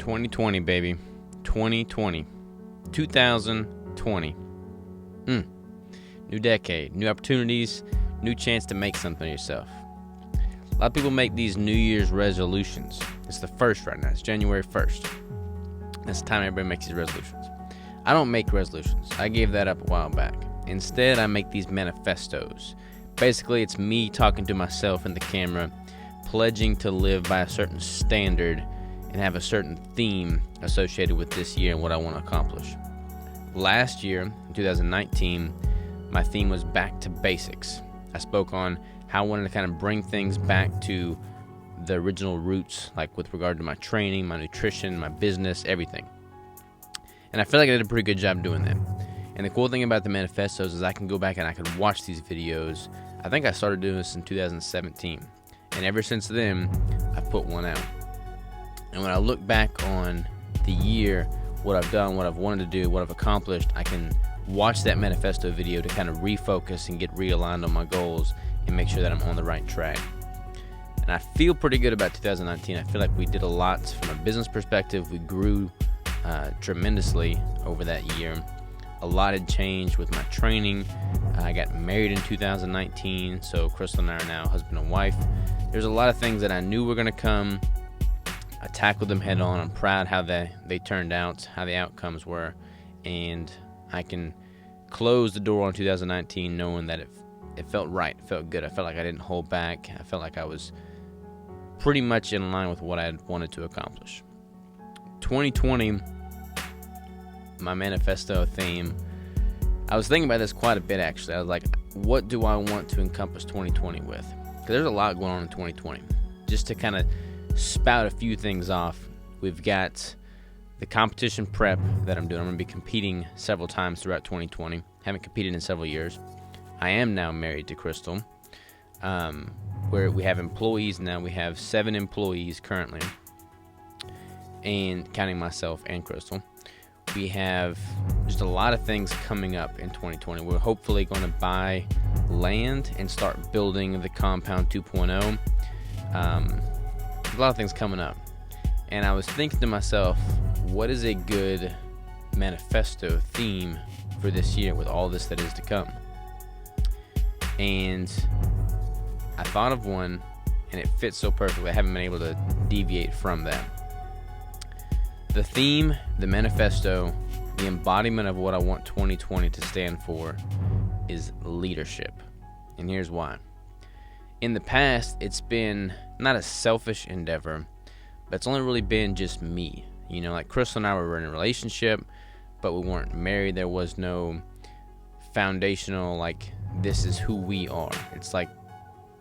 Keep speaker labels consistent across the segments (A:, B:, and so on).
A: 2020, baby. 2020. 2020. New decade, new opportunities, new chance to make something of yourself. A lot of people make these New Year's resolutions. It's the 1st right now. It's January 1st. That's the time everybody makes these resolutions. I don't make resolutions. I gave that up a while back. Instead, I make these manifestos. Basically, it's me talking to myself in the camera, pledging to live by a certain standard and have a certain theme associated with this year and what I want to accomplish. Last year, in 2019, my theme was back to basics. I spoke on how I wanted to kind of bring things back to the original roots, like with regard to my training, my nutrition, my business, everything. And I feel like I did a pretty good job doing that. And the cool thing about the manifestos is I can go back and I can watch these videos. I think I started doing this in 2017. And ever since then, I've put one out. And when I look back on the year, what I've done, what I've wanted to do, what I've accomplished, I can watch that manifesto video to kind of refocus and get realigned on my goals and make sure that I'm on the right track. And I feel pretty good about 2019. I feel like we did a lot from a business perspective. We grew tremendously over that year. A lot had changed with my training. I got married in 2019, so Crystal and I are now husband and wife. There's a lot of things that I knew were going to come. I tackled them head on. I'm proud how they turned out, how the outcomes were, and I can close the door on 2019 knowing that it felt right, it felt good. I felt like I didn't hold back. I felt like I was pretty much in line with what I had wanted to accomplish. 2020, my manifesto theme, I was thinking about this quite a bit actually. I was like, what do I want to encompass 2020 with? Because there's a lot going on in 2020. Just to kind of spout a few things off, we've got the competition prep that I'm doing. I'm going to be competing several times throughout 2020. Haven't competed in several years. I am now married to Crystal, where we have employees now. We have 7 employees currently, and counting myself and Crystal. We have just a lot of things coming up in 2020. We're hopefully going to buy land and start building the Compound 2.0. A lot of things coming up. And I was thinking to myself, what is a good manifesto theme for this year with all this that is to come? And I thought of one, and it fits so perfectly. I haven't been able to deviate from that. The theme, the manifesto, the embodiment of what I want 2020 to stand for is leadership. And here's why. In the past, it's been not a selfish endeavor, but it's only really been just me. You know, like Crystal and I were in a relationship, but we weren't married. There was no foundational, like, this is who we are. It's like,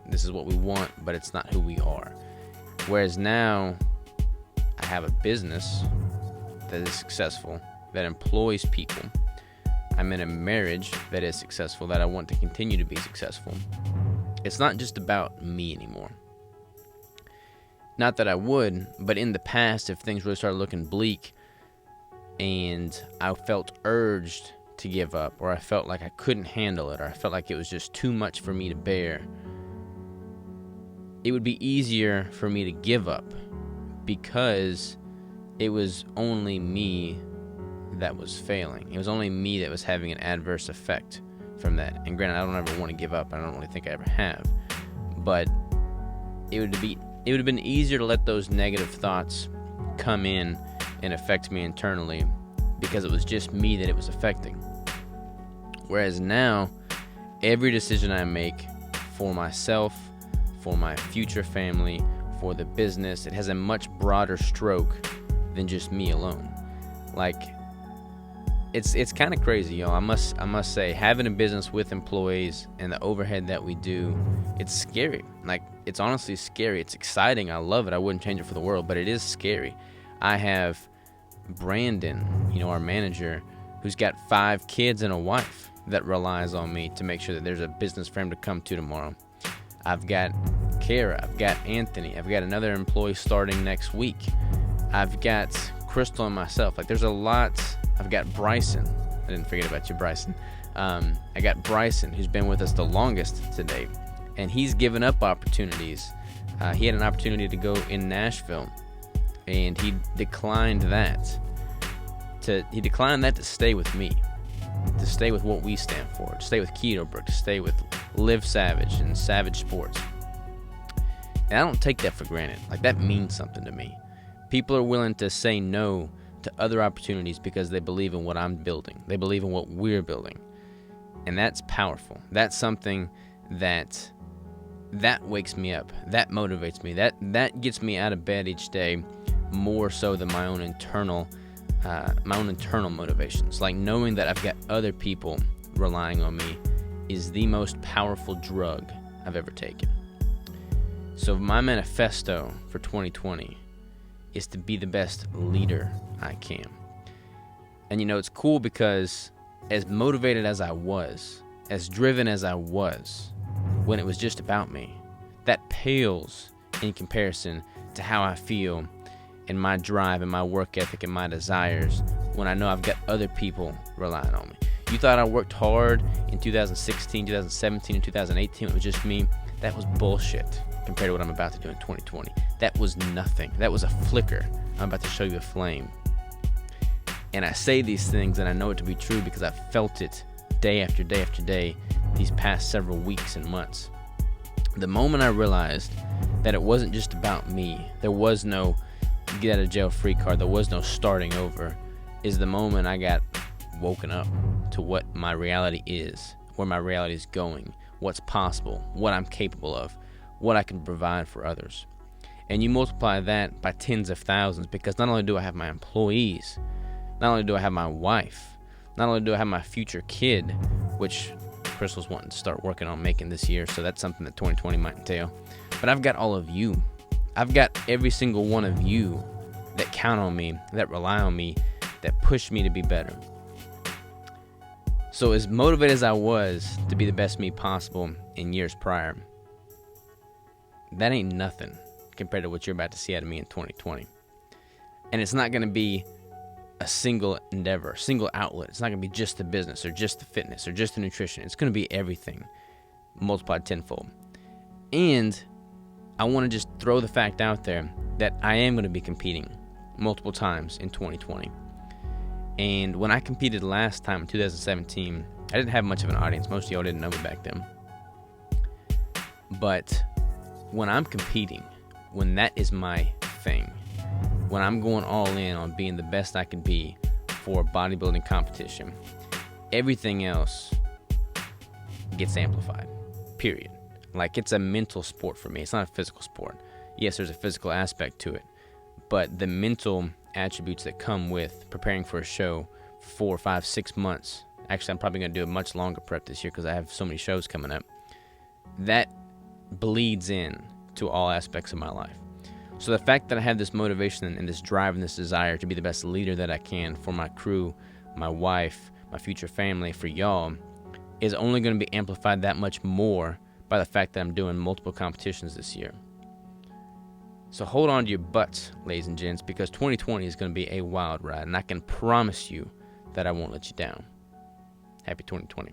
A: this is what we want, but it's not who we are. Whereas now, I have a business that is successful, that employs people. I'm in a marriage that is successful, that I want to continue to be successful. It's not just about me anymore. Not that I would, but in the past, if things really started looking bleak and I felt urged to give up, or I felt like I couldn't handle it, or I felt like it was just too much for me to bear, it would be easier for me to give up because it was only me that was failing. It was only me that was having an adverse effect from that. And granted, I don't ever want to give up. I don't really think I ever have. But it would have been easier to let those negative thoughts come in and affect me internally because it was just me that it was affecting. Whereas now, every decision I make for myself, for my future family, for the business, it has a much broader stroke than just me alone. Like, it's kind of crazy, y'all. I must say, having a business with employees and the overhead that we do, it's scary. Like, it's honestly scary. It's exciting. I love it. I wouldn't change it for the world, but it is scary. I have Brandon, our manager, who's got 5 kids and a wife that relies on me to make sure that there's a business for him to come to tomorrow. I've got Kara. I've got Anthony. I've got another employee starting next week. I've got Crystal and myself. Like, there's a lot. I've got Bryson. I didn't forget about you, Bryson. I got Bryson, who's been with us the longest to date, and he's given up opportunities. He had an opportunity to go in Nashville and he declined that to stay with me, to stay with what we stand for, to stay with Keto, to stay with Live Savage and Savage Sports. And I don't take that for granted. Like, that means something to me. People are willing to say no to other opportunities because they believe in what I'm building. They believe in what we're building. And that's powerful. That's something that wakes me up. That motivates me. That gets me out of bed each day more so than my own internal motivations. Like, knowing that I've got other people relying on me is the most powerful drug I've ever taken. So my manifesto for 2020 is to be the best leader I can. And it's cool because as motivated as I was, as driven as I was when it was just about me, that pales in comparison to how I feel and my drive and my work ethic and my desires when I know I've got other people relying on me. You thought I worked hard in 2016, 2017, and 2018. It was just me. That was bullshit compared to what I'm about to do in 2020. That was nothing. That was a flicker. I'm about to show you a flame. And I say these things and I know it to be true because I've felt it day after day after day these past several weeks and months. The moment I realized that it wasn't just about me, there was no get out of jail free card, there was no starting over, is the moment I got woken up to what my reality is, where my reality is going, what's possible, what I'm capable of, what I can provide for others. And you multiply that by tens of thousands, because not only do I have my employees, not only do I have my wife, not only do I have my future kid, which Crystal's wanting to start working on making this year, so that's something that 2020 might entail, but I've got all of you. I've got every single one of you that count on me, that rely on me, that push me to be better. So as motivated as I was to be the best me possible in years prior, that ain't nothing compared to what you're about to see out of me in 2020. And it's not going to be a single endeavor, single outlet. It's not going to be just the business or just the fitness or just the nutrition. It's going to be everything multiplied tenfold. And I want to just throw the fact out there that I am going to be competing multiple times in 2020. And when I competed last time in 2017, I didn't have much of an audience. Most of y'all didn't know me back then. But when I'm competing, when that is my thing, when I'm going all in on being the best I can be for a bodybuilding competition, everything else gets amplified, period. Like, it's a mental sport for me. It's not a physical sport. Yes, there's a physical aspect to it, but the mental attributes that come with preparing for a show for 4, 5, 6 months. Actually, I'm probably going to do a much longer prep this year because I have so many shows coming up. That bleeds in to all aspects of my life. So the fact that I have this motivation and this drive and this desire to be the best leader that I can for my crew, my wife, my future family, for y'all, is only going to be amplified that much more by the fact that I'm doing multiple competitions this year. So hold on to your butts, ladies and gents, because 2020 is going to be a wild ride, and I can promise you that I won't let you down. Happy 2020.